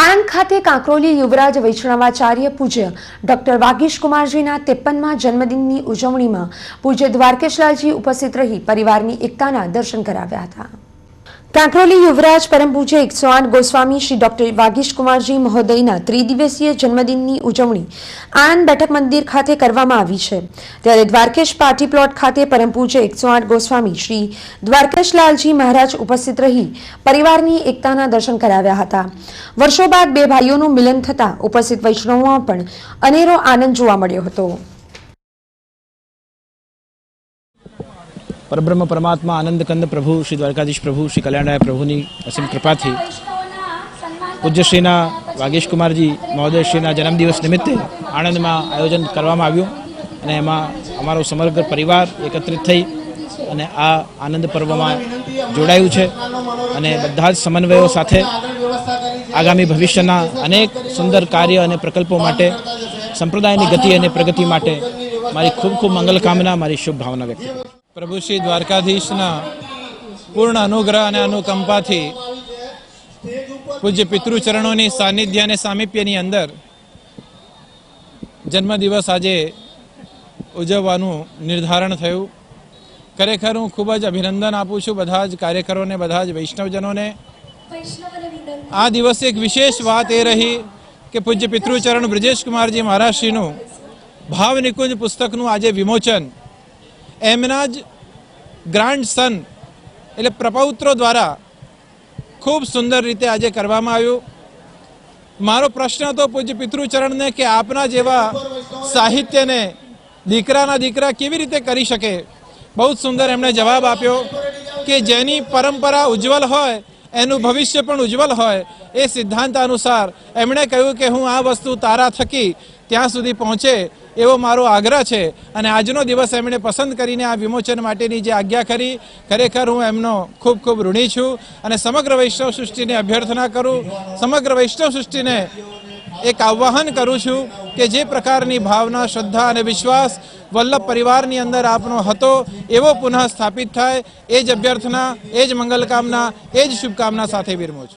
આણંદ ખાતે કાંકરોલી યુવરાજ વૈષ્ણવાચાર્ય પૂજ્ય ડોક્ટર વાગીશ કુમારજીના 53મા જન્મદિનની ઉજવણીમાં પૂજ્ય દ્વારકેશલાલજી ઉપસ્થિત રહી પરિવારની એકતાના દર્શન કરાવ્યા હતા। કાંકરોલી યુવરાજ પરમ પૂજ્ય 108 ગોસ્વામી શ્રી ડોક્ટર વાગીશ કુમારજી મહોદયના ત્રિદિવસીય જન્મદિનની ઉજવણી આણંદ બેઠક મંદિર ખાતે કરવામાં આવી છે। ત્યારે દ્વારકેશ પાર્ટી પ્લોટ ખાતે પરમ પૂજ્ય 108 ગોસ્વામી શ્રી દ્વારકેશલાલજી મહારાજ ઉપસ્થિત રહી પરિવારની એકતાના દર્શન કરાવ્યા હતા। વર્ષો બાદ બે ભાઈઓનું મિલન થતા ઉપસ્થિત વૈષ્ણવોમાં પણ અનેરો આનંદ જોવા મળ્યો હતો। परब्रह्म परमात्मा आनंद कंद प्रभु श्री द्वारकाधीश प्रभु श्री कल्याणराय प्रभुनी असीम कृपा थी पूज्य श्रीना वागीश कुमार जी महोदय श्रीना जन्मदिवस निमित्ते आनंद में आयोजन करवामां आव्युं अने एमां अमारो समग्र परिवार एकत्रित थई अने आ आनंद पर्व में जोड़ायुं छे अने बधा ज समन्वयो साथे आगामी भविष्यना अनेक सुंदर कार्य अने प्रकल्पो माटे संप्रदायनी गति अने प्रगति माटे मारी खूब खूब मंगल कामना मारी शुभ भावना व्यक्त करूं। प्रभु श्री द्वारकाधीशना पूर्ण अनुग्रह और अनुकंपा थी पूज्य पितृचरणों की सानिध्य ने सामीप्यनी अंदर जन्मदिवस आजे उजववानुं निर्धारण थयुं। खरेखर हूँ खूब ज अभिनंदन आपूँ छूं बधा ज कार्यकरों ने बधा ज वैष्णवजनों ने। आ दिवस एक विशेष बात ए रही कि पूज्य पितृचरण ब्रजेश कुमार जी महाराज श्रीनु भाव निकुंज पुस्तकनु आजे विमोचन एमना ज ग्रांड सन एटले प्रपौત્રો द्वारा खूब सुंदर रीते आज करवामां आव्युं। मारो प्रश्न तो पूज्य पितृचरण ने कि आपना जेवा साहित्य ने दीकराना दीकरा केवी रीते करी शके। बहुत सुंदर एमणे जवाब आप्यो कि जेनी परंपरा उज्जवल होय एनु भविष्य पण उज्जवल होय। ए सिद्धांत अनुसार एमणे कह्युं कि हूँ आ वस्तु तारा थकी त्यां सुधी पहोंचे एवो मारो आग्रह है और आजनो दिवस एमणे पसंद करीने आ विमोचन माटेनी जे आज्ञा करी खरेखर हूँ एमनो खूब खूब ऋणी छूँ और समग्र वैष्णव सृष्टि ने अभ्यर्थना करूँ समग्र वैष्णव सृष्टि ने एक आह्वान करूँ छूँ कि जे प्रकारनी भावना श्रद्धा और विश्वास वल्लभ परिवारनी अंदर आपनो हतो एवो पुनः स्थापित थाय। एज अभ्यर्थना एज मंगल कामना एज शुभकामना साथे विरमो छूं।